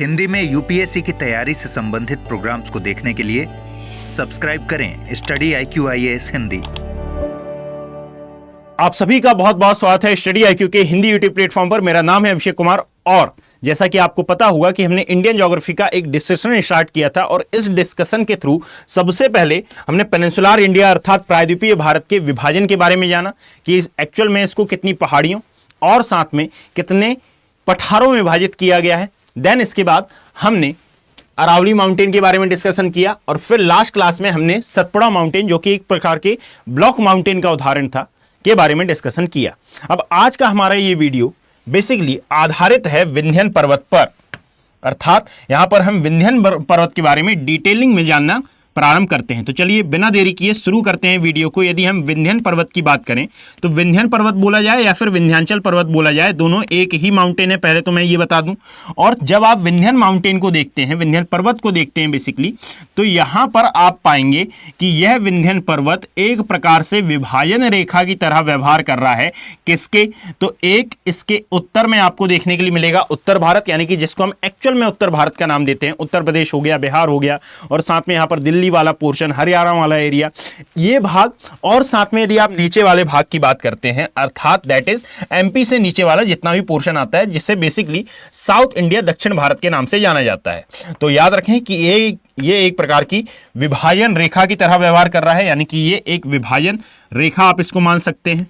हिंदी में यूपीएससी की तैयारी से संबंधित प्रोग्राम्स को देखने के लिए सब्सक्राइब करें स्टडी IQ हिंदी। आप सभी का बहुत बहुत स्वागत है स्टडी IQ के हिंदी यूट्यूब प्लेटफॉर्म पर। मेरा नाम है अभिषेक कुमार और जैसा कि आपको पता होगा कि हमने इंडियन ज्योग्राफी का एक डिस्कशन स्टार्ट किया था और इस डिस्कशन के थ्रू सबसे पहले हमने पेनिनसुलर इंडिया अर्थात प्रायद्वीपीय भारत के विभाजन के बारे में जाना कि एक्चुअल में इसको कितनी पहाड़ियों और साथ में कितने पठारों में विभाजित किया गया है। देन इसके बाद हमने अरावली माउंटेन के बारे में डिस्कशन किया और फिर लास्ट क्लास में हमने सतपुड़ा माउंटेन जो कि एक प्रकार के ब्लॉक माउंटेन का उदाहरण था के बारे में डिस्कशन किया। अब आज का हमारा ये वीडियो बेसिकली आधारित है विंध्यन पर्वत पर, अर्थात यहां पर हम विंध्यन पर्वत के बारे में डिटेलिंग में जानना प्रारंभ करते हैं। तो चलिए बिना देरी किए शुरू करते हैं वीडियो को। यदि हम विंध्यन पर्वत की बात करें तो विंध्यन पर्वत बोला जाए या फिर विंध्याचल पर्वत बोला जाए, दोनों एक ही माउंटेन है, पहले तो मैं ये बता दूं। और जब आप विंध्यन माउंटेन को देखते हैं, विंध्यन पर्वत को देखते हैं बेसिकली, तो यहां पर आप पाएंगे कि यह विंध्यन पर्वत एक प्रकार से विभाजन रेखा की तरह व्यवहार कर रहा है। किसके? तो एक इसके उत्तर में आपको देखने के लिए मिलेगा उत्तर भारत, यानी कि जिसको हम एक्चुअल में उत्तर भारत का नाम देते हैं। उत्तर प्रदेश हो गया, बिहार हो गया और साथ में यहां पर दिल्ली वाला पोर्शन, हरियाणा वाला एरिया, ये भाग। और साथ में यदि आप नीचे वाले भाग की बात करते हैं, अर्थात दैट इज एमपी से नीचे वाला जितना भी पोर्शन आता है, जिसे बेसिकली साउथ इंडिया, दक्षिण भारत के नाम से जाना जाता है। तो याद रखें कि ये एक प्रकार की विभाजन रेखा की तरह व्यवहार कर रहा है, यानी कि ये एक विभाजन रेखा आप इसको मान सकते हैं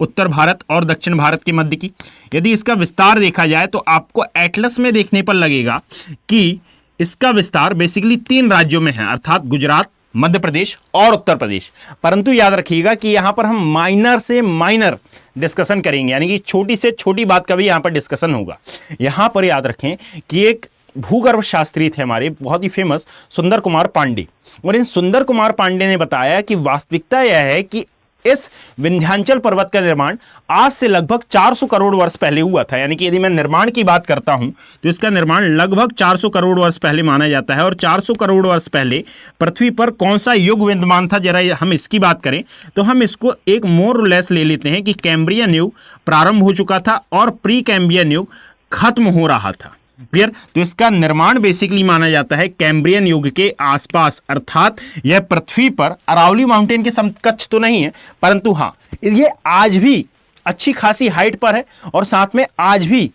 उत्तर भारत और दक्षिण भारत के मध्य की। यदि इसका विस्तार देखा जाए तो आपको एटलस में देखने पर लगेगा कि इसका विस्तार बेसिकली 3 राज्यों में है, अर्थात गुजरात, मध्य प्रदेश और उत्तर प्रदेश। परंतु याद रखिएगा कि यहां पर हम माइनर से माइनर डिस्कशन करेंगे, यानी कि छोटी से छोटी बात का भी यहां पर डिस्कशन होगा। यहां पर याद रखें कि एक भूगर्भ शास्त्री थे हमारे बहुत ही फेमस सुंदर कुमार पांडे, और इन सुंदर कुमार पांडे ने बताया कि वास्तविकता यह है कि इस विंध्याचल पर्वत का निर्माण आज से लगभग 400 करोड़ वर्ष पहले हुआ था। यानी कि यदि मैं निर्माण की बात करता हूं तो इसका निर्माण लगभग 400 करोड़ वर्ष पहले माना जाता है। और 400 करोड़ वर्ष पहले पृथ्वी पर कौन सा युग विद्यमान था, जरा हम इसकी बात करें तो हम इसको एक मोर लेस ले लेते हैं कि कैम्ब्रियन युग प्रारंभ हो चुका था और प्री कैम्ब्रियन युग खत्म हो रहा था। क्लियर? तो इसका निर्माण बेसिकली माना जाता है कैम्ब्रियन युग के आसपास, अर्थात यह पृथ्वी पर अरावली माउंटेन के समकक्ष तो नहीं है, परंतु हां ये आज भी अच्छी खासी हाइट पर है और साथ में आज भी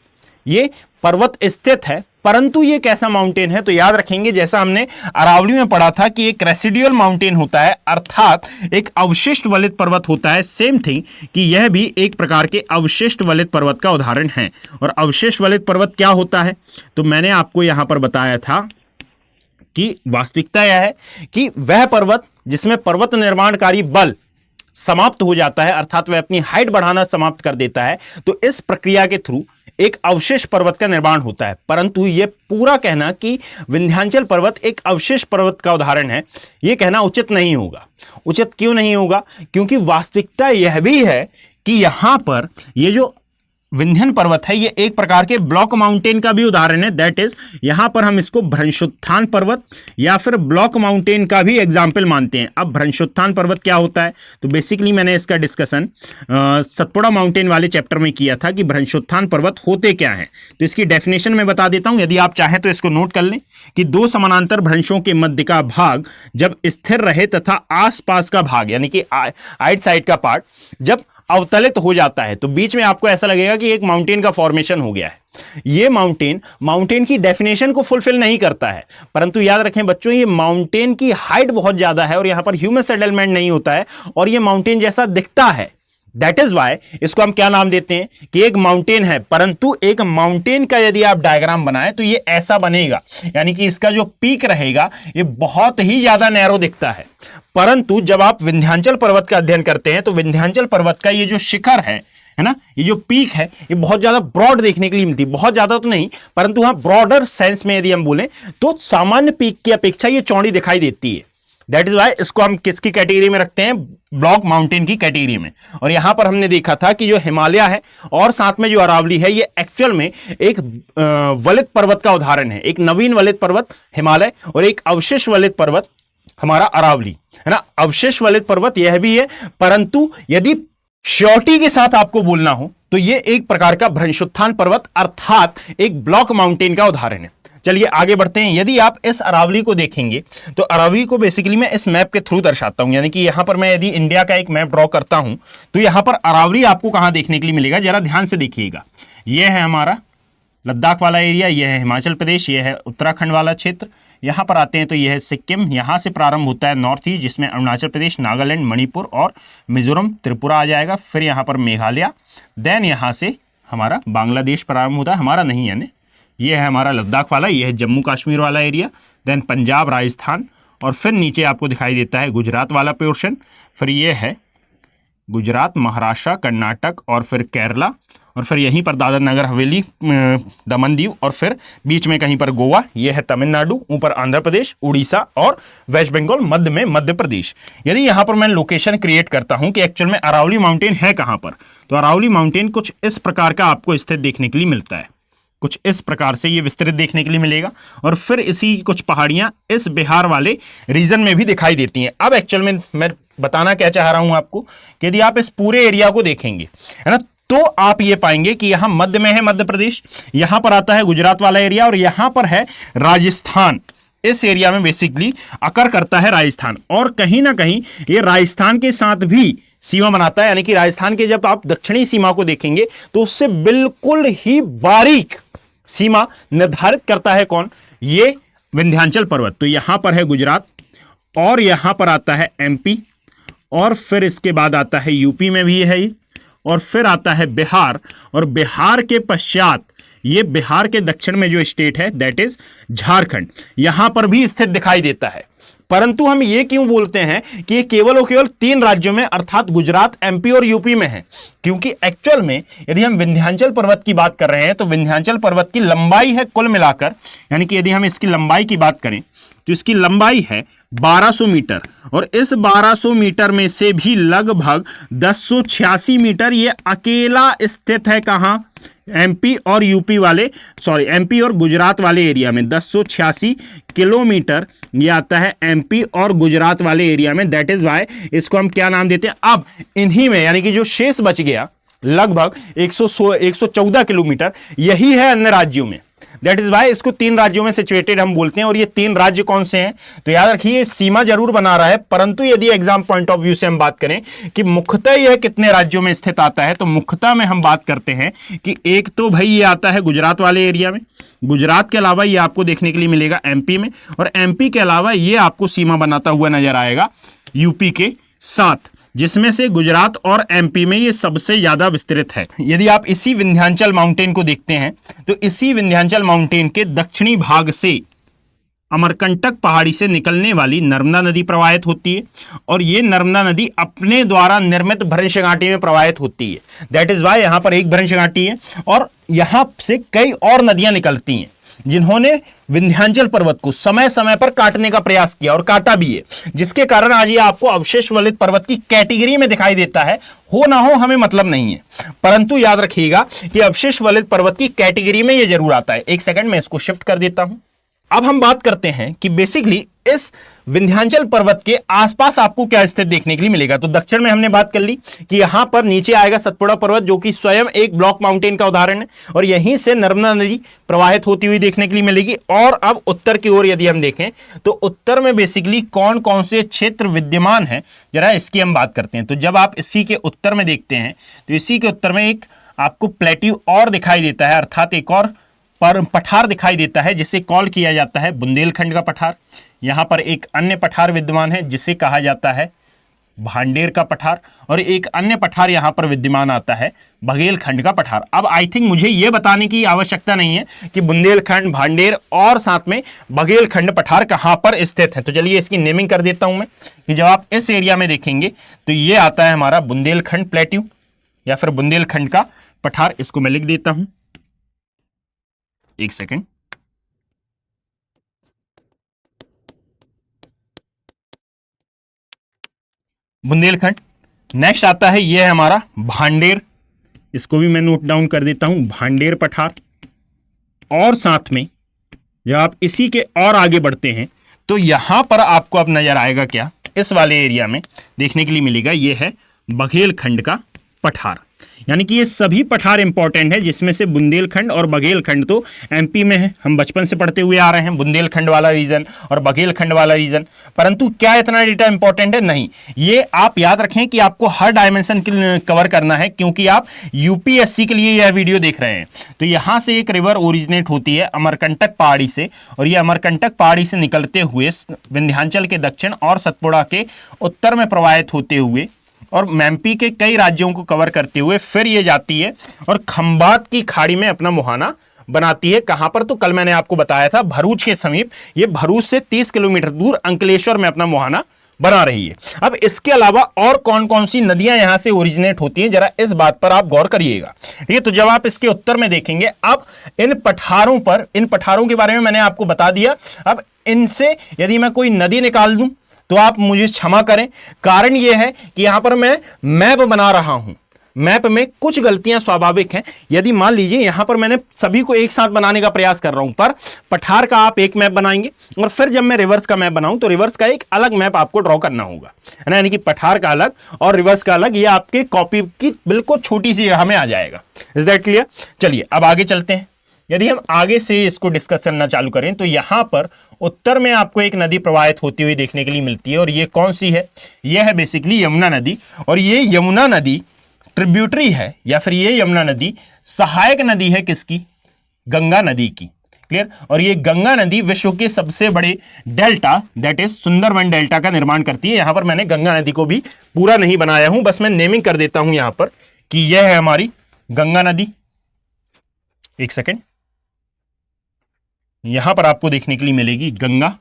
ये पर्वत स्थित है। परंतु ये कैसा माउंटेन है? तो याद रखेंगे जैसा हमने अरावली में पढ़ा था कि एक रेसिडुअल माउंटेन होता है, अर्थात एक अवशिष्ट वलित पर्वत होता है। सेम थिंग कि यह भी एक प्रकार के अवशिष्ट वलित पर्वत का उदाहरण है। और अवशिष्ट वलित पर्वत क्या होता है? तो मैंने आपको यहां पर बताया था कि वास्तविकता यह है कि वह पर्वत जिसमें पर्वत निर्माणकारी बल समाप्त हो जाता है, अर्थात वह अपनी हाइट बढ़ाना समाप्त कर देता है, तो इस प्रक्रिया के थ्रू एक अवशेष पर्वत का निर्माण होता है। परंतु यह पूरा कहना कि विंध्याचल पर्वत एक अवशेष पर्वत का उदाहरण है, यह कहना उचित नहीं होगा। उचित क्यों नहीं होगा? क्योंकि वास्तविकता यह भी है कि यहां पर यह जो विंध्यन पर्वत है ये एक प्रकार के ब्लॉक माउंटेन का भी उदाहरण है। दैट इज यहां पर हम इसको भ्रंशोत्थान पर्वत या फिर ब्लॉक माउंटेन का भी एग्जाम्पल मानते हैं। अब भ्रंशोत्थान पर्वत क्या होता है? तो बेसिकली मैंने इसका डिस्कशन सतपुड़ा माउंटेन वाले चैप्टर में किया था कि भ्रंशोत्थान पर्वत होते क्या हैं। तो इसकी डेफिनेशन में बता देता हूं, यदि आप चाहें तो इसको नोट कर लें कि 2 समानांतर भ्रंशों के मध्य का भाग जब स्थिर रहे तथा आसपास का भाग यानी कि आइट साइड का पार्ट जब अवतलित हो जाता है तो बीच में आपको ऐसा लगेगा कि एक माउंटेन का फॉर्मेशन हो गया है। ये माउंटेन की डेफिनेशन को फुलफिल नहीं करता है, परंतु याद रखें बच्चों ये माउंटेन की हाइट बहुत ज्यादा है और यहां पर ह्यूमन सेटलमेंट नहीं होता है और ये माउंटेन जैसा दिखता है। दैट इज वाई इसको हम क्या नाम देते हैं कि एक माउंटेन है, परंतु एक माउंटेन का यदि आप डायग्राम बनाएं तो ये ऐसा बनेगा, यानी कि इसका जो पीक रहेगा ये बहुत ही ज्यादा नैरो दिखता है। परंतु जब आप विंध्याचल पर्वत का अध्ययन करते हैं तो विंध्याचल पर्वत का ये जो शिखर है ना, ये जो पीक है ये बहुत ज्यादा ब्रॉड देखने के लिए मिलती है। बहुत ज्यादा तो नहीं, परंतु हाँ ब्रॉडर सेंस में यदि हम बोलें तो सामान्य पीक की अपेक्षा ये चौड़ी दिखाई देती है। दैट इज वाई इसको हम किसकी कैटेगरी में रखते हैं? ब्लॉक माउंटेन की कैटेगरी में। और यहां पर हमने देखा था कि जो हिमालय है और साथ में जो अरावली है ये एक्चुअल में एक वलित पर्वत का उदाहरण है। एक नवीन वलित पर्वत हिमालय और एक अवशेष वलित पर्वत हमारा अरावली है ना। अवशेष वलित पर्वत यह भी है, परंतु यदि श्योरिटी के साथ आपको बोलना हो तो यह एक प्रकार का भ्रंशोत्थान पर्वत अर्थात एक ब्लॉक माउंटेन का उदाहरण है। चलिए आगे बढ़ते हैं। यदि आप इस अरावली को देखेंगे तो अरावली को बेसिकली मैं इस मैप के थ्रू दर्शाता हूं, यानी कि यहां पर मैं यदि इंडिया का एक मैप ड्रॉ करता हूं तो यहां पर अरावली आपको कहां देखने के लिए मिलेगा, जरा ध्यान से देखिएगा। यह है हमारा लद्दाख वाला एरिया, यह है हिमाचल प्रदेश, यह है उत्तराखंड वाला क्षेत्र। यहाँ पर आते हैं तो यह है सिक्किम, यहाँ से प्रारंभ होता है नॉर्थ ईस्ट जिसमें अरुणाचल प्रदेश, नागालैंड, मणिपुर और मिजोरम, त्रिपुरा आ जाएगा। फिर यहाँ पर मेघालय, देन यहाँ से हमारा बांग्लादेश प्रारंभ होता है, हमारा नहीं यानी ये है हमारा लद्दाख वाला, ये है जम्मू कश्मीर वाला एरिया, देन पंजाब, राजस्थान, और फिर नीचे आपको दिखाई देता है गुजरात वाला पोर्शन। फिर ये है गुजरात, महाराष्ट्र, कर्नाटक और फिर केरला, और फिर यहीं पर दादर नगर हवेली, दमन दीव, और फिर बीच में कहीं पर गोवा, यह है तमिलनाडु, ऊपर आंध्र प्रदेश, उड़ीसा और वेस्ट बंगाल, मध्य में मध्य प्रदेश। यदि यहाँ पर मैं लोकेशन क्रिएट करता हूँ कि एक्चुअल में अरावली माउंटेन है कहाँ पर, तो अरावली माउंटेन कुछ इस प्रकार का आपको स्थित देखने के लिए मिलता है, कुछ इस प्रकार से ये विस्तृत देखने के लिए मिलेगा। और फिर इसी कुछ पहाड़ियाँ इस बिहार वाले रीजन में भी दिखाई देती हैं। अब एक्चुअल में मैं बताना क्या चाह रहा हूँ आपको कि यदि आप इस पूरे एरिया को देखेंगे, है ना, तो आप ये पाएंगे कि यहां मध्य में है मध्य प्रदेश, यहां पर आता है गुजरात वाला एरिया, और यहां पर है राजस्थान। इस एरिया में बेसिकली अकर करता है राजस्थान, और कहीं ना कहीं ये राजस्थान के साथ भी सीमा बनाता है, यानी कि राजस्थान के जब आप दक्षिणी सीमा को देखेंगे तो उससे बिल्कुल ही बारीक सीमा निर्धारित करता है कौन, ये विंध्याचल पर्वत। तो यहां पर है गुजरात, और यहां पर आता है एमपी, और फिर इसके बाद आता है यूपी में भी है ये, और फिर आता है बिहार, और बिहार के पश्चात ये बिहार के दक्षिण में जो स्टेट है दैट इज झारखंड, यहां पर भी स्थित दिखाई देता है। परंतु हम ये क्यों बोलते हैं कि ये केवल और केवल 3 राज्यों में अर्थात गुजरात, एमपी और यूपी में है, क्योंकि एक्चुअल में यदि हम विंध्याचल पर्वत की बात कर रहे हैं तो विंध्याचल पर्वत की लंबाई है कुल मिलाकर, यानी कि यदि हम इसकी लंबाई की बात करें तो इसकी लंबाई है 1200 मीटर, और इस 1200 मीटर में से भी लगभग 1086 मीटर ये अकेला स्थित है कहां, एमपी और यूपी वाले, सॉरी एमपी और गुजरात वाले एरिया में। 1086 किलोमीटर ये आता है एमपी और गुजरात वाले एरिया में, दैट इज वाई इसको हम क्या नाम देते हैं। अब इन्हीं में यानी कि जो शेष बच गया लगभग 114 किलोमीटर, यही है अन्य राज्यों में, दैट इज वाई इसको 3 राज्यों में सिचुएटेड हम बोलते हैं। और ये 3 राज्य कौन से हैं, तो याद रखिए सीमा जरूर बना रहा है, परंतु यदि एग्जाम पॉइंट ऑफ व्यू से हम बात करें कि मुख्यतः यह कितने राज्यों में स्थित आता है, तो मुख्यतः में हम बात करते हैं कि एक तो भाई ये आता है गुजरात वाले एरिया में, गुजरात के अलावा ये आपको देखने के लिए मिलेगा एमपी में, और एमपी के अलावा ये आपको सीमा बनाता हुआ नजर आएगा यूपी के साथ, जिसमें से गुजरात और एमपी में ये सबसे ज्यादा विस्तृत है। यदि आप इसी विंध्याचल माउंटेन को देखते हैं तो इसी विंध्याचल माउंटेन के दक्षिणी भाग से अमरकंटक पहाड़ी से निकलने वाली नर्मदा नदी प्रवाहित होती है, और ये नर्मदा नदी अपने द्वारा निर्मित भ्रंश घाटी में प्रवाहित होती है, दैट इज वाई यहां पर एक भ्रंश घाटी है, और यहां से कई और नदियां निकलती हैं जिन्होंने विंध्याचल पर्वत को समय समय पर काटने का प्रयास किया और काटा भी है, जिसके कारण आज ये आपको अवशेष वलित पर्वत की कैटेगरी में दिखाई देता है। हो ना हो हमें मतलब नहीं है, परंतु याद रखिएगा कि अवशेष वलित पर्वत की कैटेगरी में ये जरूर आता है। एक सेकंड में इसको शिफ्ट कर देता हूं। अब हम बात करते हैं कि बेसिकली इस विंध्याचल पर्वत के आसपास आपको क्या स्थित देखने के लिए मिलेगा। तो दक्षिण में हमने बात कर ली कि यहां पर नीचे आएगा सतपुड़ा पर्वत, जो कि स्वयं एक ब्लॉक माउंटेन का उदाहरण है, और यहीं से नर्मदा नदी प्रवाहित होती हुई देखने के लिए मिलेगी। और अब उत्तर की ओर यदि हम देखें तो उत्तर में बेसिकली कौन कौन से क्षेत्र विद्यमान है, जरा इसकी हम बात करते हैं। तो जब आप इसी के उत्तर में देखते हैं तो इसी के उत्तर में एक आपको प्लेट्यू और दिखाई देता है, अर्थात एक और पठार दिखाई देता है जिसे कॉल किया जाता है बुंदेलखंड का पठार। यहां पर एक अन्य पठार विद्यमान है जिसे कहा जाता है भांडेर का पठार, और एक अन्य पठार यहां पर विद्यमान आता है बघेलखंड का पठार। अब आई थिंक मुझे यह बताने की आवश्यकता नहीं है कि बुंदेलखंड, भांडेर और साथ में बघेलखंड पठार कहां पर स्थित है। तो चलिए इसकी नेमिंग कर देता हूं मैं कि जब आप इस एरिया में देखेंगे तो यह आता है हमारा बुंदेलखंड प्लेट्यू या फिर बुंदेलखंड का पठार। इसको मैं लिख देता हूं, एक सेकंड। बुंदेलखंड। नेक्स्ट आता है यह है हमारा भांडेर, इसको भी मैं नोट डाउन कर देता हूं, भांडेर पठार। और साथ में जब आप इसी के और आगे बढ़ते हैं तो यहां पर आपको अब नजर आएगा क्या, इस वाले एरिया में देखने के लिए मिलेगा, यह है बघेलखंड का पठार। यानी कि ये सभी पठार इंपॉर्टेंट है, जिसमें से बुंदेलखंड और बघेलखंड तो एमपी में है, हम बचपन से पढ़ते हुए आ रहे हैं बुंदेलखंड वाला रीजन और बघेलखंड वाला रीजन। परंतु क्या इतना डेटा इंपॉर्टेंट है? नहीं। ये आप याद रखें कि आपको हर डायमेंशन कवर करना है, क्योंकि आप यूपीएससी के लिए यह वीडियो देख रहे हैं। तो यहां से एक रिवर ओरिजिनेट होती है अमरकंटक पहाड़ी से, और यह अमरकंटक पहाड़ी से निकलते हुए विंध्याचल के दक्षिण और सतपुड़ा के उत्तर में प्रवाहित होते हुए और एमपी के कई राज्यों को कवर करते हुए फिर ये जाती है और खंबात की खाड़ी में अपना मुहाना बनाती है। कहां पर? तो कल मैंने आपको बताया था भरूच के समीप। ये भरूच से 30 किलोमीटर दूर अंकलेश्वर में अपना मुहाना बना रही है। अब इसके अलावा और कौन कौन सी नदियां यहां से ओरिजिनेट होती हैं, जरा इस बात पर आप गौर करिएगा। ठीक है, तो जब आप इसके उत्तर में देखेंगे, अब इन पठारों के बारे में मैंने आपको बता दिया। अब इनसे यदि मैं कोई नदी निकाल दूं तो आप मुझे क्षमा करें, कारण यह है कि यहां पर मैं मैप बना रहा हूं। मैप में कुछ गलतियां स्वाभाविक हैं। यदि मान लीजिए यहां पर मैंने सभी को एक साथ बनाने का प्रयास कर रहा हूं, पर पठार का आप एक मैप बनाएंगे और फिर जब मैं रिवर्स का मैप बनाऊं तो रिवर्स का एक अलग मैप आपको ड्रॉ करना होगा, है ना। यानी कि पठार का अलग और रिवर्स का अलग, ये आपके कॉपी की बिल्कुल छोटी सी जगह में आ जाएगा। Is that clear? चलिए अब आगे चलते हैं। यदि हम आगे से इसको डिस्कस करना चालू करें तो यहां पर उत्तर में आपको एक नदी प्रवाहित होती हुई देखने के लिए मिलती है, और ये कौन सी है? यह है बेसिकली यमुना नदी। और ये यमुना नदी ट्रिब्यूटरी है, या फिर ये यमुना नदी सहायक नदी है किसकी? गंगा नदी की। क्लियर? और ये गंगा नदी विश्व के सबसे बड़े delta, that is Sundarban delta का निर्माण करती है। यहां पर मैंने गंगा नदी को भी पूरा नहीं बनाया हूं, बस मैं नेमिंग कर देता हूं यहां पर कि यह है हमारी गंगा नदी। एक सेकेंड, यहां पर आपको देखने के लिए मिलेगी गंगा,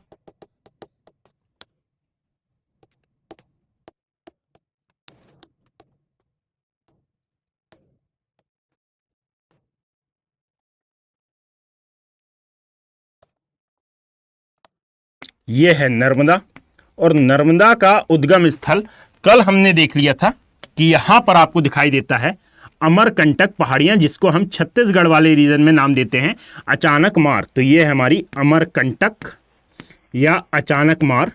यह है नर्मदा, और नर्मदा का उद्गम स्थल कल हमने देख लिया था कि यहां पर आपको दिखाई देता है अमरकंटक पहाड़ियां, जिसको हम छत्तीसगढ़ वाले रीजन में नाम देते हैं अचानक मार। तो ये है हमारी अमरकंटक या अचानक मार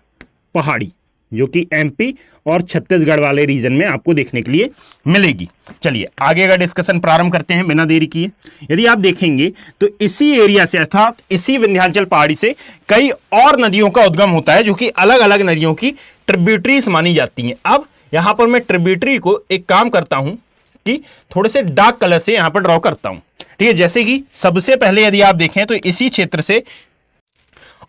पहाड़ी, जो कि एमपी और छत्तीसगढ़ वाले रीजन में आपको देखने के लिए मिलेगी। चलिए आगे का डिस्कशन प्रारंभ करते हैं बिना देरी किए। यदि आप देखेंगे तो इसी एरिया से अर्थात इसी विंध्याचल पहाड़ी से कई और नदियों का उद्गम होता है, जो कि अलग अलग नदियों की ट्रिब्यूटरीज मानी जाती हैं। अब यहां पर मैं ट्रिब्यूटरी को एक काम करता हूं कि थोड़े से डार्क कलर से यहां पर ड्रॉ करता हूं। ठीक है, जैसे कि सबसे पहले यदि आप देखें तो इसी क्षेत्र से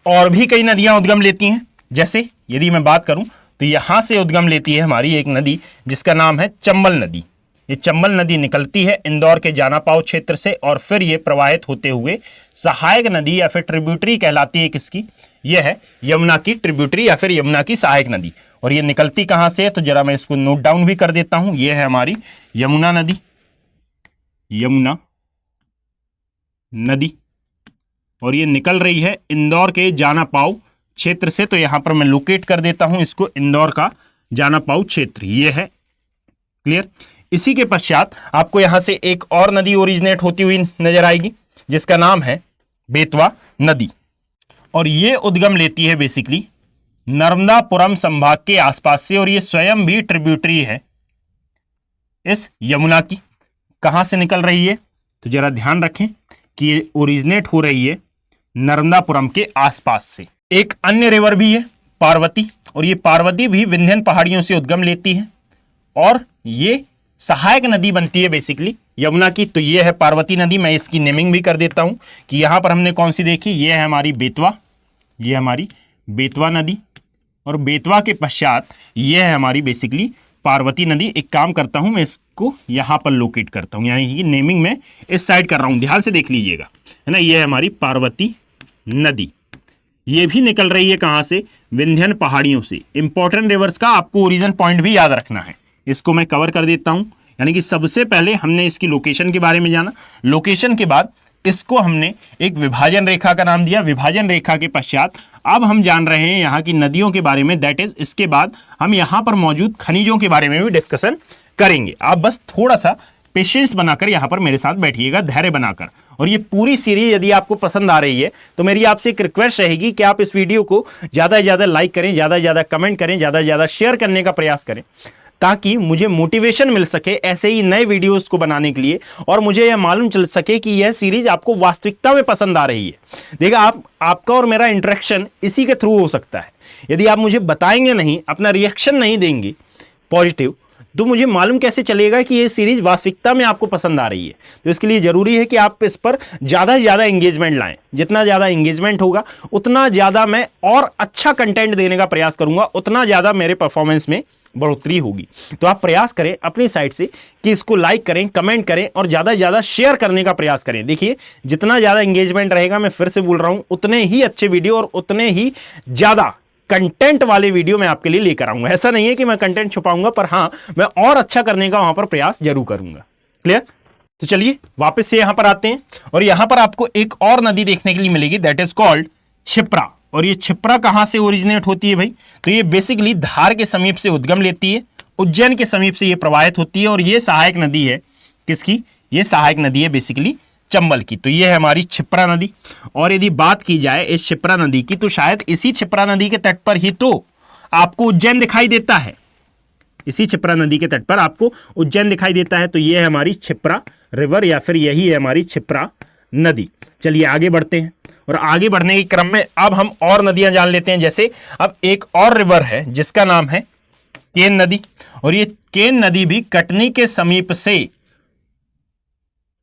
और भी कई नदियां उद्गम लेती हैं। जैसे यदि मैं बात करूं तो यहां से उद्गम लेती है हमारी एक नदी जिसका नाम है चंबल नदी। ये चंबल नदी निकलती है इंदौर के जानापाव क्षेत्र से, और फिर ये प्रवाहित होते हुए सहायक नदी या फिर ट्रिब्यूटरी कहलाती है किसकी? यह है यमुना की ट्रिब्यूटरी या फिर यमुना की सहायक नदी। और ये निकलती कहां से है? तो जरा मैं इसको नोट डाउन भी कर देता हूं। यह है हमारी यमुना नदी, यमुना नदी, और ये निकल रही है इंदौर के जानापाव क्षेत्र से। तो यहां पर मैं लोकेट कर देता हूं इसको, इंदौर का जानापाव क्षेत्र ये है। क्लियर? इसी के पश्चात आपको यहां से एक और नदी ओरिजिनेट होती हुई नजर आएगी जिसका नाम है बेतवा नदी, और ये उद्गम लेती है बेसिकली नर्मदापुरम संभाग के आसपास से, और ये स्वयं भी ट्रिब्यूटरी है इस यमुना की। कहां से निकल रही है? तो जरा ध्यान रखें कि ये ओरिजिनेट हो रही है नर्मदापुरम के आसपास से। एक अन्य रिवर भी है पार्वती, और ये पार्वती भी विंध्यन पहाड़ियों से उद्गम लेती है, और ये सहायक नदी बनती है बेसिकली यमुना की। तो ये है पार्वती नदी। मैं इसकी नेमिंग भी कर देता हूं कि यहां पर हमने कौन सी देखी? ये है हमारी बेतवा, ये हमारी बेतवा नदी, और बेतवा के पश्चात ये है हमारी बेसिकली पार्वती नदी। एक काम करता हूं, मैं इसको यहां पर लोकेट करता हूं, यानी कि नेमिंग में इस साइड कर रहा हूं, ध्यान से देख लीजिएगा, है ना। ये है हमारी पार्वती नदी। ये भी निकल रही है कहां से? विंध्यन पहाड़ियों से। इंपॉर्टेंट रिवर्स का आपको ओरिजिन पॉइंट भी याद रखना है। इसको मैं कवर कर देता हूं, यानी कि सबसे पहले हमने इसकी लोकेशन के बारे में जाना, लोकेशन के बाद इसको हमने एक विभाजन रेखा का नाम दिया, विभाजन रेखा के पश्चात अब हम जान रहे हैं यहाँ की नदियों के बारे में, दैट इज इसके बाद हम यहाँ पर मौजूद खनिजों के बारे में भी डिस्कशन करेंगे। आप बस थोड़ा सा पेशेंस बनाकर यहाँ पर मेरे साथ बैठिएगा, धैर्य बनाकर। और ये पूरी सीरीज यदि आपको पसंद आ रही है तो मेरी आपसे एक रिक्वेस्ट रहेगी कि आप इस वीडियो को ज़्यादा से ज़्यादा लाइक करें, ज़्यादा से ज़्यादा कमेंट करें, ज़्यादा से ज़्यादा शेयर करने का प्रयास करें, ताकि मुझे मोटिवेशन मिल सके ऐसे ही नए वीडियोस को बनाने के लिए, और मुझे यह मालूम चल सके कि यह सीरीज आपको वास्तविकता में पसंद आ रही है। देखिए, आपका और मेरा इंटरेक्शन इसी के थ्रू हो सकता है। यदि आप मुझे बताएंगे नहीं, अपना रिएक्शन नहीं देंगे पॉजिटिव, तो मुझे मालूम कैसे चलेगा कि ये सीरीज वास्तविकता में आपको पसंद आ रही है। तो इसके लिए जरूरी है कि आप इस पर ज़्यादा से ज़्यादा एंगेजमेंट लाएं। जितना ज़्यादा एंगेजमेंट होगा उतना ज़्यादा मैं और अच्छा कंटेंट देने का प्रयास करूंगा, उतना ज़्यादा मेरे परफॉर्मेंस में बढ़ोतरी होगी। तो आप प्रयास करें अपनी साइड से कि इसको लाइक करें, कमेंट करें और ज़्यादा से ज़्यादा शेयर करने का प्रयास करें। देखिए, जितना ज़्यादा एंगेजमेंट रहेगा, मैं फिर से बोल रहा हूं, उतने ही अच्छे वीडियो और उतने ही ज़्यादा कंटेंट वाले वीडियो मैं आपके लिए लेकर आऊंगा। ऐसा नहीं है कि मैं कंटेंट छुपाऊंगा, पर हां, मैं और अच्छा करने का वहां पर प्रयास जरूर करूंगा। क्लियर? तो चलिए वापस से यहां पर आते हैं, और यहां पर आपको एक और नदी देखने के लिए मिलेगी, दैट इज कॉल्ड क्षिप्रा। और ये क्षिप्रा कहां से ओरिजिनेट होती है भाई? तो ये बेसिकली धार के समीप से उद्गम लेती है, उज्जैन के समीप से ये प्रवाहित होती है, और ये सहायक नदी है किसकी? ये सहायक नदी है बेसिकली चंबल की। तो ये है हमारी क्षिप्रा नदी। और यदि बात की जाए इस क्षिप्रा नदी की, तो शायद इसी क्षिप्रा नदी के तट पर ही तो आपको उज्जैन दिखाई देता है। इसी क्षिप्रा नदी के तट पर आपको उज्जैन दिखाई देता है। तो ये है हमारी क्षिप्रा रिवर, या फिर यही है हमारी क्षिप्रा नदी। चलिए आगे बढ़ते हैं, और आगे बढ़ने के क्रम में अब हम और नदियां जान लेते हैं। जैसे अब एक और रिवर है जिसका नाम है केन नदी, और ये केन नदी भी कटनी के समीप से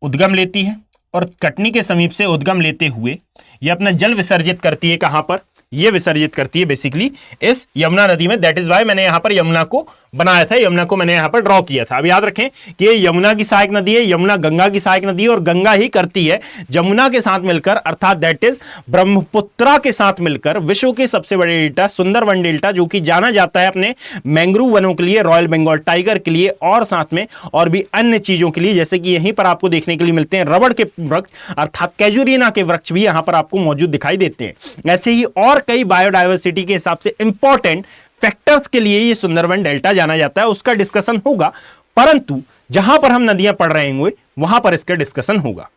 उद्गम लेती है, और कटनी के समीप से उद्गम लेते हुए ये अपना जल विसर्जित करती है। कहां पर? ये विसर्जित करती है बेसिकली इस यमुना नदी में। दैट इज वाई मैंने यहां पर यमुना को बनाया था, यमुना को मैंने यहां पर ड्रॉ किया था। अब याद रखें कि ये यमुना की सहायक नदी है, यमुना गंगा की सहायक नदी है, और गंगा ही करती है जमुना के साथ मिलकर, अर्थात दैट इज ब्रह्मपुत्रा के साथ मिलकर विश्व के सबसे बड़े डेल्टा सुंदरवन डेल्टा, जो कि जाना जाता है अपने मैंग्रोव वनों के लिए, रॉयल बंगाल टाइगर के लिए, और साथ में और भी अन्य चीजों के लिए। जैसे कि यहीं पर आपको देखने के लिए मिलते हैं रबड़ के वृक्ष, अर्थात कैजुरीना के वृक्ष भी यहां पर आपको मौजूद दिखाई देते हैं। ऐसे ही और कई बायोडायवर्सिटी के हिसाब से इंपॉर्टेंट फैक्टर्स के लिए ये सुंदरवन डेल्टा जाना जाता है, उसका डिस्कशन होगा, परंतु जहां पर हम नदियां पढ़ रहे होंगे वहां पर इसका डिस्कशन होगा।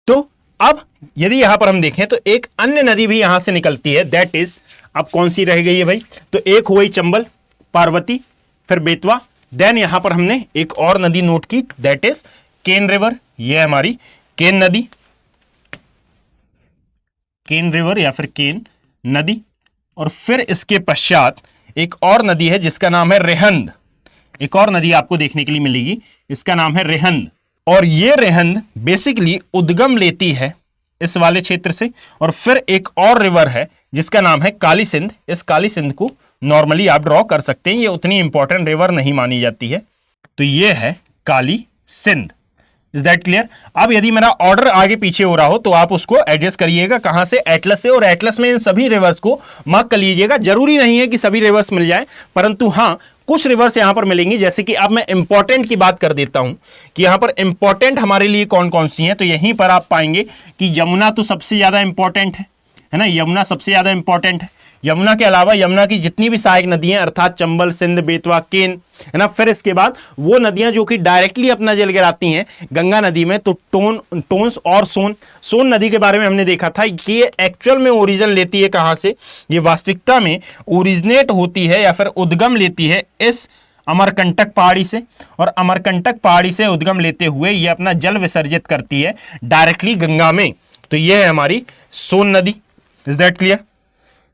तो अब यदि यहां पर हम देखें तो एक अन्य नदी भी यहां से निकलती है, दैट इज, अब कौन सी रह गई है भाई? तो एक हुई चंबल, पार्वती, फिर बेतवा, देन यहां पर हमने एक और नदी नोट की, दैट इज केन रिवर। ये है हमारी केन नदी, केन रिवर या फिर केन नदी। और फिर इसके पश्चात एक और नदी है जिसका नाम है रेहंद। एक और नदी आपको देखने के लिए मिलेगी, इसका नाम है रेहंद। और ये रेहंद बेसिकली उद्गम लेती है इस वाले क्षेत्र से। और फिर एक और रिवर है जिसका नाम है काली सिंध। इस काली सिंध को नॉर्मली आप ड्रॉ कर सकते हैं, ये उतनी इंपॉर्टेंट रिवर नहीं मानी जाती है। तो ये है काली सिंध। Is that clear? अब यदि मेरा ऑर्डर आगे पीछे हो रहा हो तो आप उसको एडजस्ट करिएगा, कहां से? एटलस से, और एटलस में इन सभी रिवर्स को मार्क कर लीजिएगा। जरूरी नहीं है कि सभी रिवर्स मिल जाए, परंतु हां, कुछ रिवर्स यहां पर मिलेंगी। जैसे कि अब मैं इंपॉर्टेंट की बात कर देता हूं कि यहां पर इंपॉर्टेंट हमारे लिए कौन कौन सी हैं। तो यहीं पर आप पाएंगे कि यमुना तो सबसे ज्यादा इंपॉर्टेंट है ना, यमुना सबसे ज्यादा इंपॉर्टेंट है। यमुना के अलावा यमुना की जितनी भी सहायक नदियां, अर्थात चंबल, सिंध, बेतवा, केन, है ना, फिर इसके बाद वो नदियां जो कि डायरेक्टली अपना जल गिराती हैं गंगा नदी में, तो टोंस और सोन नदी के बारे में हमने देखा था कि ये एक्चुअल में ओरिजिन लेती है कहां से? ये वास्तविकता में ओरिजिनेट होती है या फिर उद्गम लेती है इस अमरकंटक पहाड़ी से, और अमरकंटक पहाड़ी से उद्गम लेते हुए ये अपना जल विसर्जित करती है डायरेक्टली गंगा में। तो ये है हमारी सोन नदी। Is that clear?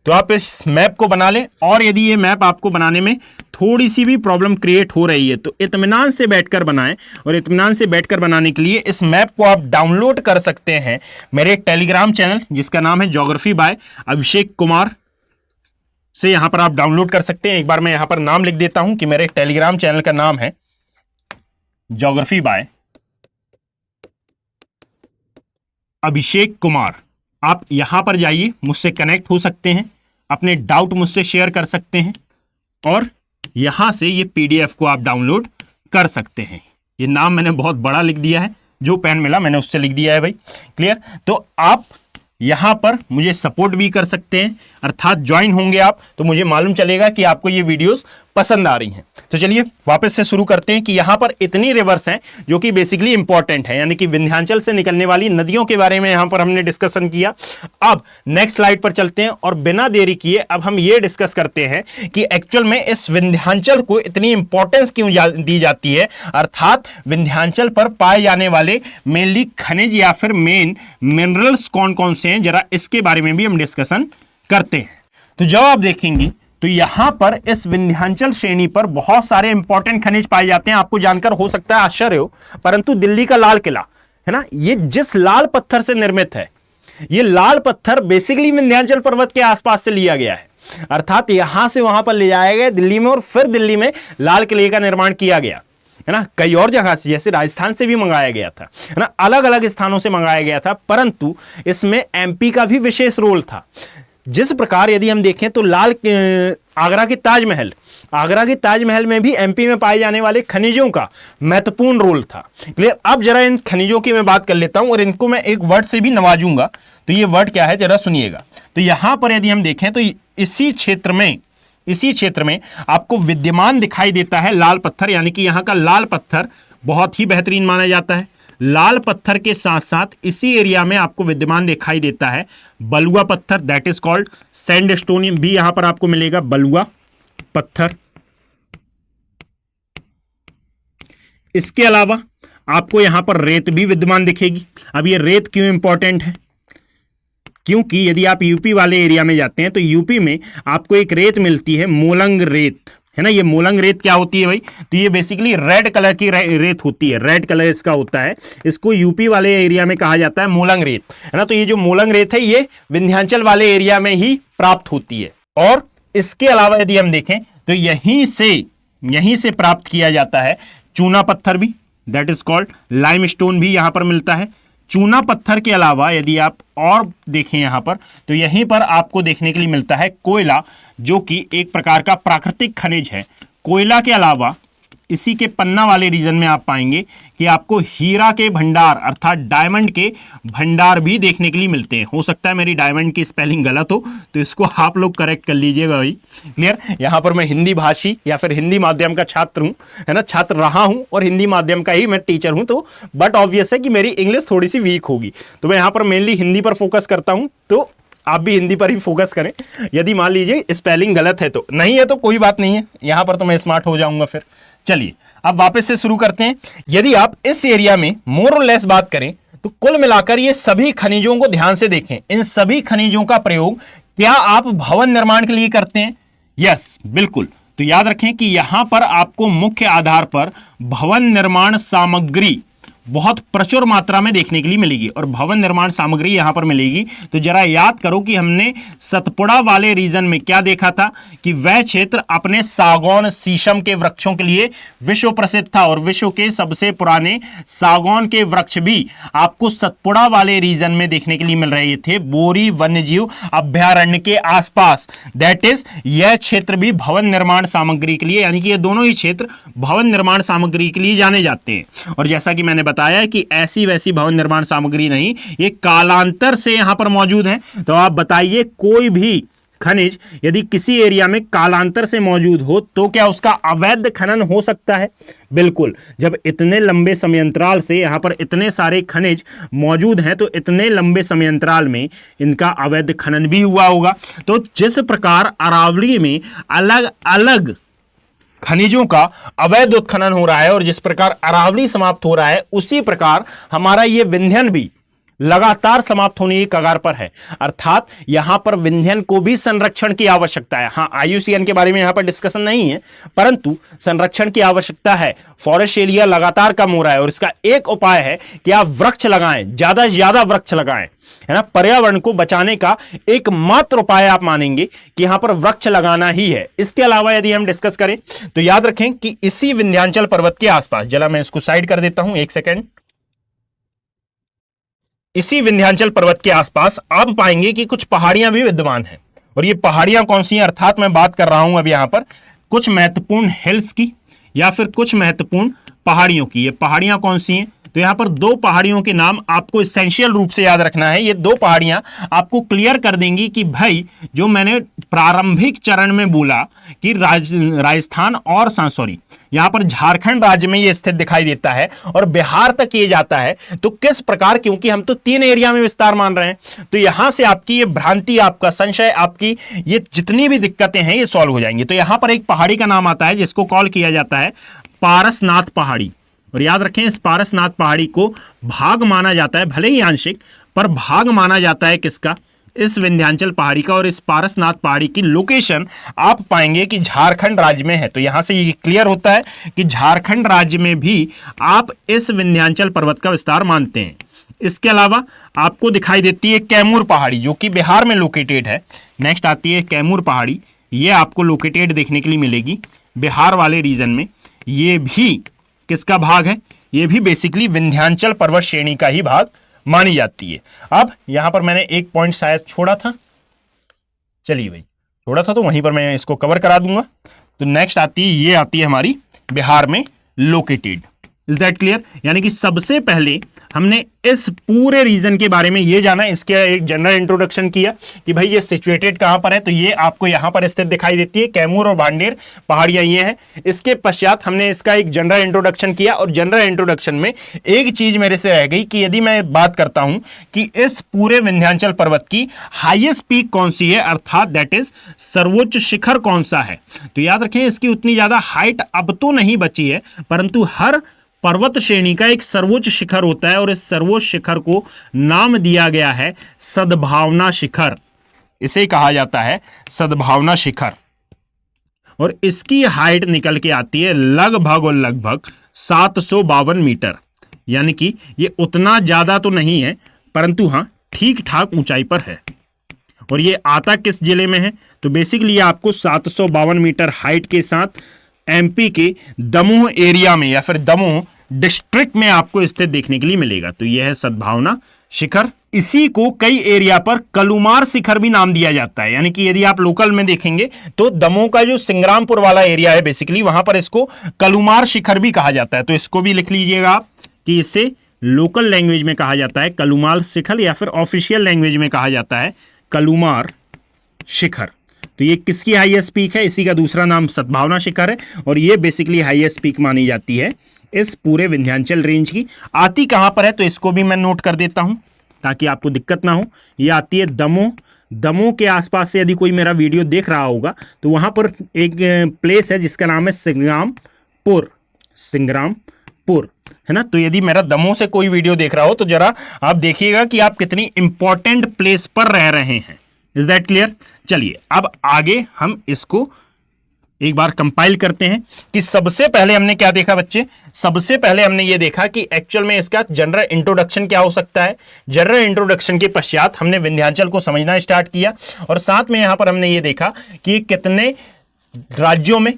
तो आप इस मैप को बना लें, और यदि ये मैप आपको बनाने में थोड़ी सी भी प्रॉब्लम क्रिएट हो रही है तो इत्मीनान से बैठकर बनाएं। और इत्मीनान से बैठकर बनाने के लिए इस मैप को आप डाउनलोड कर सकते हैं मेरे टेलीग्राम चैनल जिसका नाम है ज्योग्राफी बाय अभिषेक कुमार से। यहां पर आप डाउनलोड कर सकते हैं। एक बार मैं यहां पर नाम लिख देता हूं कि मेरे टेलीग्राम चैनल का नाम है ज्योग्राफी बाय अभिषेक कुमार। आप यहां पर जाइए, मुझसे कनेक्ट हो सकते हैं, अपने डाउट मुझसे शेयर कर सकते हैं, और यहां से ये पीडीएफ को आप डाउनलोड कर सकते हैं। ये नाम मैंने बहुत बड़ा लिख दिया है, जो पेन मिला मैंने उससे लिख दिया है भाई। क्लियर? तो आप यहां पर मुझे सपोर्ट भी कर सकते हैं, अर्थात ज्वाइन होंगे आप तो मुझे मालूम चलेगा कि आपको ये वीडियोस पसंद आ रही हैं। तो चलिए वापस से शुरू करते हैं कि यहां पर इतनी रिवर्स हैं जो कि बेसिकली इंपॉर्टेंट है, यानी कि विंध्याचल से निकलने वाली नदियों के बारे में यहां पर हमने डिस्कशन किया। अब नेक्स्ट स्लाइड पर चलते हैं और बिना देरी किए अब हम ये डिस्कस करते हैं कि एक्चुअल में इस विंध्याचल को इतनी इंपॉर्टेंस क्यों दी जाती है, अर्थात विंध्याचल पर पाए जाने वाले मेनली खनिज या फिर मेन मिनरल्स कौन कौन से हैं, जरा इसके बारे में भी हम डिस्कशन करते हैं। तो जब आप देखेंगे तो यहां पर इस विंध्याचल श्रेणी पर बहुत सारे इंपॉर्टेंट खनिज पाए जाते हैं। आपको जानकर हो सकता है आश्चर्य हो, परंतु दिल्ली का लाल किला है ना, ये जिस लाल पत्थर से निर्मित है, ये लाल पत्थर बेसिकली विंध्याचल पर्वत के आसपास से लिया गया है, अर्थात यहां से वहां पर ले जाया गया दिल्ली में और फिर दिल्ली में लाल किले का निर्माण किया गया है ना। कई और जगह से जैसे राजस्थान से भी मंगाया गया था है ना, अलग अलग स्थानों से मंगाया गया था, परंतु इसमें एमपी का भी विशेष रोल था। जिस प्रकार यदि हम देखें तो आगरा के ताजमहल में भी एमपी में पाए जाने वाले खनिजों का महत्वपूर्ण रोल था। क्लियर। अब जरा इन खनिजों की मैं बात कर लेता हूं और इनको मैं एक वर्ड से भी नवाजूंगा। तो ये वर्ड क्या है जरा सुनिएगा। तो यहां पर यदि हम देखें तो इसी क्षेत्र में आपको विद्यमान दिखाई देता है लाल पत्थर, यानी कि यहां का लाल पत्थर बहुत ही बेहतरीन माना जाता है। लाल पत्थर के साथ साथ इसी एरिया में आपको विद्यमान दिखाई देता है बलुआ पत्थर, दैट इज कॉल्ड सैंडस्टोन भी यहां पर आपको मिलेगा, बलुआ पत्थर। इसके अलावा आपको यहां पर रेत भी विद्यमान दिखेगी। अब ये रेत क्यों इंपॉर्टेंट है, क्योंकि यदि आप यूपी वाले एरिया में जाते हैं तो यूपी में आपको एक रेत मिलती है मोलंग रेत, है ना। ये मोलंग रेत क्या होती है भाई, तो ये बेसिकली रेड कलर की रेत होती है, रेड कलर इसका होता है। इसको यूपी वाले एरिया में कहा जाता है मोलंग रेत, है ना। तो ये जो मोलंग रेत है ये विंध्याचल वाले एरिया में ही प्राप्त होती है। और इसके अलावा यदि हम देखें तो यहीं से प्राप्त किया जाता है चूना पत्थर भी, दैट इज कॉल्ड लाइमस्टोन भी यहां पर मिलता है। चूना पत्थर के अलावा यदि आप और देखें यहां पर तो यहीं पर आपको देखने के लिए मिलता है कोयला, जो कि एक प्रकार का प्राकृतिक खनिज है। कोयला के अलावा इसी के पन्ना वाले रीजन में आप पाएंगे कि आपको हीरा के भंडार अर्थात डायमंड के भंडार भी देखने के लिए मिलते हैं। हो सकता है मेरी डायमंड की स्पेलिंग गलत हो तो इसको आप लोग करेक्ट कर लीजिएगा भाई। क्लियर। यहाँ पर मैं हिंदी भाषी या फिर हिंदी माध्यम का छात्र हूँ, है ना, छात्र रहा हूँ और हिंदी माध्यम का ही मैं टीचर हूँ, तो बट ऑब्वियस है कि मेरी इंग्लिश थोड़ी सी वीक होगी, तो मैं यहाँ पर मेनली हिंदी पर फोकस करता हूँ। तो आप भी हिंदी पर ही फोकस करें। यदि मान लीजिए स्पेलिंग गलत है तो नहीं है तो कोई बात नहीं है, यहां पर तो मैं स्मार्ट हो जाऊंगा फिर। चलिए अब वापस से शुरू करते हैं। यदि आप इस एरिया में मोर और लेस बात करें तो कुल मिलाकर ये सभी खनिजों को ध्यान से देखें। इन सभी खनिजों का प्रयोग क्या आप भवन निर्माण के लिए करते हैं? यस, बिल्कुल। तो याद रखें कि यहां पर आपको मुख्य आधार पर भवन निर्माण सामग्री बहुत प्रचुर मात्रा में देखने के लिए मिलेगी और भवन निर्माण सामग्री यहां पर मिलेगी। तो जरा याद करो कि हमने सतपुड़ा वाले रीजन में क्या देखा था कि वह क्षेत्र अपने सागौन शीशम के वृक्षों के लिए विश्व प्रसिद्ध था और विश्व के सबसे पुराने सागौन के वृक्ष भी आपको सतपुड़ा वाले रीजन में देखने के लिए मिल रहे थे बोरी वन्यजीव अभ्यारण्य के आसपास। दैट इज यह क्षेत्र भी भवन निर्माण सामग्री के लिए, यानी कि ये दोनों ही क्षेत्र भवन निर्माण सामग्री के लिए जाने जाते हैं। और जैसा कि मैंने बताया कि ऐसी वैसी भवन निर्माण सामग्री नहीं, ये कालांतर से यहां पर मौजूद है। तो आप बताइए कोई भी खनिज यदि किसी एरिया में कालांतर से मौजूद हो तो क्या उसका अवैध खनन हो सकता है? बिल्कुल। जब इतने लंबे समयांतराल से यहां पर इतने सारे खनिज मौजूद हैं तो इतने लंबे समयांतराल में इनका अवैध खनन भी हुआ होगा। तो जिस प्रकार अरावली में अलग अलग खनिजों का अवैध उत्खनन हो रहा है और जिस प्रकार अरावली समाप्त हो रहा है, उसी प्रकार हमारा ये विंध्यन भी लगातार समाप्त होने की कगार पर है। अर्थात यहां पर विंध्यन को भी संरक्षण की आवश्यकता है। हां, IUCN के बारे में यहां पर डिस्कशन नहीं है, परंतु संरक्षण की आवश्यकता है। फॉरेस्ट एरिया लगातार कम हो रहा है और इसका एक उपाय है कि आप वृक्ष लगाएं, ज्यादा से ज्यादा वृक्ष लगाएं, है ना। पर्यावरण को बचाने का एकमात्र उपाय आप मानेंगे कि यहां पर वृक्ष लगाना ही है। इसके अलावा यदि हम डिस्कस करें तो याद रखें कि इसी विंध्याचल पर्वत के आसपास, जरा मैं इसको साइड कर देता हूं एक सेकेंड, इसी विंध्याचल पर्वत के आसपास आप पाएंगे कि कुछ पहाड़ियां भी विद्यमान हैं। और ये पहाड़ियां कौन सी हैं? अर्थात मैं बात कर रहा हूं अब यहां पर कुछ महत्वपूर्ण हिल्स की या फिर कुछ महत्वपूर्ण पहाड़ियों की। ये पहाड़ियां कौन सी हैं? तो यहां पर दो पहाड़ियों के नाम आपको एसेंशियल रूप से याद रखना है। ये दो पहाड़ियां आपको क्लियर कर देंगी कि भाई जो मैंने प्रारंभिक चरण में बोला कि राजस्थान और सॉरी यहां पर झारखंड राज्य में ये स्थित दिखाई देता है और बिहार तक ये जाता है, तो किस प्रकार, क्योंकि हम तो 3 एरिया में विस्तार मान रहे हैं, तो यहां से आपकी ये भ्रांति, आपका संशय, आपकी ये जितनी भी दिक्कतें हैं ये सॉल्व हो जाएंगी। तो यहां पर एक पहाड़ी का नाम आता है जिसको कॉल किया जाता है पारसनाथ पहाड़ी, और याद रखें इस पारसनाथ पहाड़ी को भाग माना जाता है, भले ही आंशिक पर भाग माना जाता है किसका, इस विंध्याचल पहाड़ी का। और इस पारसनाथ पहाड़ी की लोकेशन आप पाएंगे कि झारखंड राज्य में है। तो यहां से ये क्लियर होता है कि झारखंड राज्य में भी आप इस विंध्याचल पर्वत का विस्तार मानते हैं। इसके अलावा आपको दिखाई देती है कैमूर पहाड़ी जो कि बिहार में लोकेटेड है। नेक्स्ट आती है कैमूर पहाड़ी, ये आपको लोकेटेड देखने के लिए मिलेगी बिहार वाले रीजन में। ये भी किसका भाग है, ये भी बेसिकली विंध्याचल पर्वत श्रेणी का ही भाग मानी जाती है। अब यहां पर मैंने एक पॉइंट शायद छोड़ा था, चलिए भाई छोड़ा था तो वहीं पर मैं इसको कवर करा दूंगा। तो नेक्स्ट आती है, ये आती है हमारी बिहार में लोकेटेड। Is that clear? यानी कि सबसे पहले हमने इस पूरे रीजन के बारे में ये जाना, इसके एक जनरल इंट्रोडक्शन किया कि भाई ये सिचुएटेड कहां पर है, तो ये आपको यहां पर स्थित दिखाई देती है, कैमूर और भांडेर पहाड़ियां ये हैं। इसके पश्चात हमने इसका एक जनरल इंट्रोडक्शन किया और जनरल इंट्रोडक्शन में एक चीज मेरे से रह गई कि यदि मैं बात करता हूं कि इस पूरे विंध्याचल पर्वत की हाईएस्ट पीक कौन सी है, अर्थात दैट इज सर्वोच्च शिखर कौन सा है, तो याद रखें इसकी उतनी ज्यादा हाइट अब तो नहीं बची है, परंतु हर पर्वत श्रेणी का एक सर्वोच्च शिखर होता है और इस सर्वोच्च शिखर को नाम दिया गया है सद्भावना शिखर। इसे कहा जाता है सद्भावना शिखर और इसकी हाइट निकल के आती है लगभग 752 मीटर। यानी कि ये उतना ज्यादा तो नहीं है परंतु हाँ ठीक ठाक ऊंचाई पर है। और ये आता किस जिले में है, तो बेसिकली आपको 752 मीटर हाइट के साथ एमपी के दमोह एरिया में या फिर दमोह डिस्ट्रिक्ट में आपको स्थित देखने के लिए मिलेगा। तो यह है सद्भावना शिखर। इसी को कई एरिया पर कलुमार शिखर भी नाम दिया जाता है। यानी कि यदि आप लोकल में देखेंगे तो दमोह का जो सिंग्रामपुर वाला एरिया है बेसिकली वहां पर इसको कलुमार शिखर भी कहा जाता है। तो इसको भी लिख लीजिएगा आप कि इसे लोकल लैंग्वेज में कहा जाता है कलुमार शिखर या फिर ऑफिशियल लैंग्वेज में कहा जाता है कलुमार शिखर। तो ये किसकी हाईएस्ट पीक है, इसी का दूसरा नाम सद्भावना शिखर है और ये बेसिकली हाईएस्ट पीक मानी जाती है इस पूरे विंध्याचल रेंज की। आती कहां पर है तो इसको भी मैं नोट कर देता हूं ताकि आपको दिक्कत ना हो। ये आती है दमोह। दमोह के आसपास से यदि कोई मेरा वीडियो देख रहा होगा तो वहां पर एक प्लेस है जिसका नाम है सिंग्रामपुर है ना। तो यदि मेरा दमोह से कोई वीडियो देख रहा हो तो जरा आप देखिएगा कि आप कितनी इंपॉर्टेंट प्लेस पर रह रहे हैं। Is that clear? चलिए अब आगे हम इसको एक बार कंपाइल करते हैं कि सबसे पहले हमने क्या देखा बच्चे, सबसे पहले हमने ये देखा कि एक्चुअल में इसका जनरल इंट्रोडक्शन क्या हो सकता है। जनरल इंट्रोडक्शन के पश्चात हमने विंध्याचल को समझना स्टार्ट किया और साथ में यहां पर हमने ये देखा कि कितने राज्यों में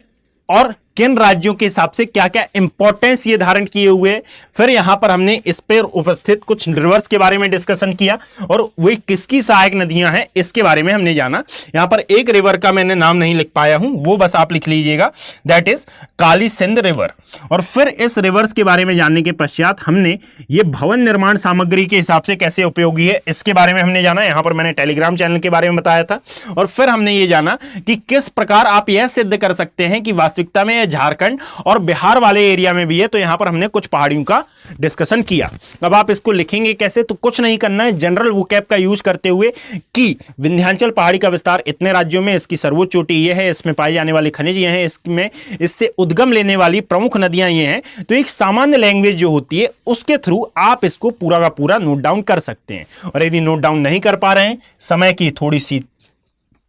और किन राज्यों के हिसाब से क्या क्या इंपॉर्टेंस ये धारण किए हुए। फिर यहां पर हमने इस पर उपस्थित कुछ रिवर्स के बारे में डिस्कशन किया और वे किसकी सहायक नदियां हैं इसके बारे में हमने जाना। यहां पर एक रिवर का मैंने नाम नहीं लिख पाया हूं, वो बस आप लिख लीजिएगा, that is Kali Sindh river. और फिर इस रिवर्स के बारे में जानने के पश्चात हमने ये भवन निर्माण सामग्री के हिसाब से कैसे उपयोगी है इसके बारे में हमने जाना। यहां पर मैंने टेलीग्राम चैनल के बारे में बताया था। और फिर हमने ये जाना कि किस प्रकार आप यह सिद्ध कर सकते हैं कि वास्तविकता में झारखंड और बिहार वाले एरिया में भी है। तो यहां पर हमने कुछ पहाड़ियों का डिस्कशन किया। अब आप इसको लिखेंगे कैसे, तो कुछ नहीं करना है, जनरल वोकैब का यूज करते हुए कि विंध्याचल पहाड़ी का विस्तार इतने राज्यों में, इसकी सर्वोच्च चोटी ये है, इसमें पाए जाने वाले खनिज ये हैं, इसमें इससे उद्गम लेने वाली प्रमुख नदियां ये हैं। तो एक सामान्य लैंग्वेज जो होती है उसके थ्रू आप इसको पूरा का पूरा नोट डाउन कर सकते हैं। और यदि नोट डाउन नहीं कर पा रहे हैं, समय की थोड़ी सी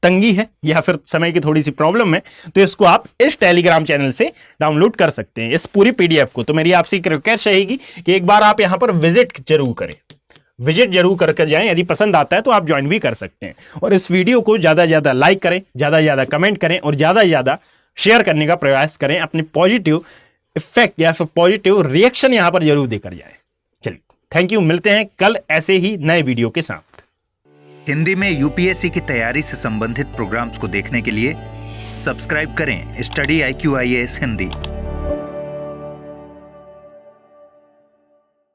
तंगी है या फिर समय की थोड़ी सी प्रॉब्लम है, तो इसको आप इस टेलीग्राम चैनल से डाउनलोड कर सकते हैं इस पूरी पीडीएफ को। तो मेरी आपसे एक रिक्वेस्ट रहेगी कि एक बार आप यहां पर विजिट जरूर करें, विजिट जरूर करके जाएं। यदि पसंद आता है तो आप ज्वाइन भी कर सकते हैं। और इस वीडियो को ज्यादा से ज्यादा लाइक करें, ज्यादा से ज्यादा कमेंट करें और ज्यादा से ज्यादा शेयर करने का प्रयास करें। अपने पॉजिटिव इफेक्ट या फिर पॉजिटिव रिएक्शन यहां पर जरूर देकर जाए। चलिए, थैंक यू, मिलते हैं कल ऐसे ही नए वीडियो के साथ। हिंदी में यूपीएससी की तैयारी से संबंधित प्रोग्राम्स को देखने के लिए सब्सक्राइब करें स्टडी IQ IAS हिंदी।